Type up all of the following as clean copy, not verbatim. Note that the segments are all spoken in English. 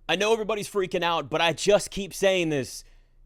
I know everybody's freaking out, but I just keep saying this.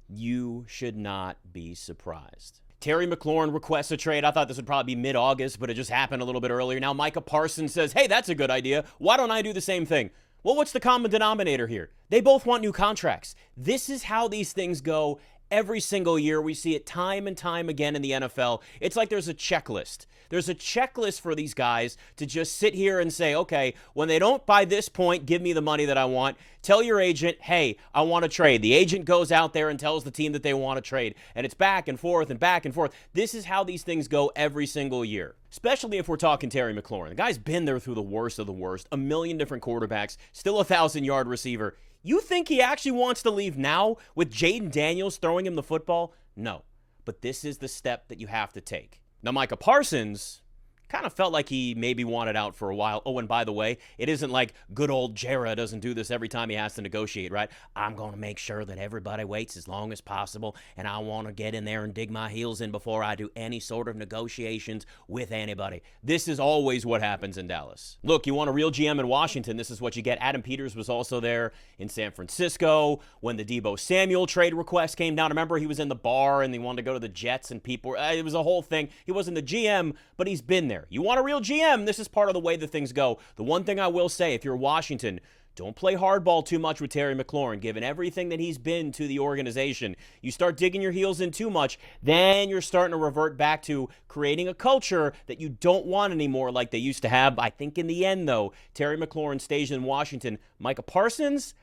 You should not be surprised. Terry McLaurin requests a trade. I thought this would probably be mid-August, but it just happened a little bit earlier. Now Micah Parsons says, hey, that's a good idea. Why don't I do the same thing? Well, what's the common denominator here? They both want new contracts. This is how these things go every single year. We see it time and time again in the NFL. It's like there's a checklist. There's a checklist for these guys to just sit here and say, okay, when they don't by this point give me the money that I want, tell your agent, hey, I want to trade. The agent goes out there and tells the team that they want to trade. And it's back and forth and back and forth. This is how these things go every single year. Especially if we're talking Terry McLaurin. The guy's been there through the worst of the worst. A million different quarterbacks. Still a 1,000-yard receiver. You think he actually wants to leave now with Jaden Daniels throwing him the football? No. But this is the step that you have to take. Now, Micah Parsons kind of felt like he maybe wanted out for a while. Oh, and by the way, it isn't like good old Jera doesn't do this every time he has to negotiate, right? I'm going to make sure that everybody waits as long as possible, and I want to get in there and dig my heels in before I do any sort of negotiations with anybody. This is always what happens in Dallas. Look, you want a real GM in Washington, this is what you get. Adam Peters was also there in San Francisco when the Deebo Samuel trade request came down. Remember, he was in the bar and he wanted to go to the Jets, and people, it was a whole thing. He wasn't the GM, but he's been there. You want a real GM, this is part of the way that things go. The one thing I will say, if you're Washington, don't play hardball too much with Terry McLaurin, given everything that he's been to the organization. You start digging your heels in too much, then you're starting to revert back to creating a culture that you don't want anymore like they used to have. I think in the end, though, Terry McLaurin stays in Washington. Micah Parsons,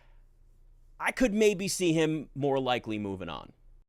I could maybe see him more likely moving on.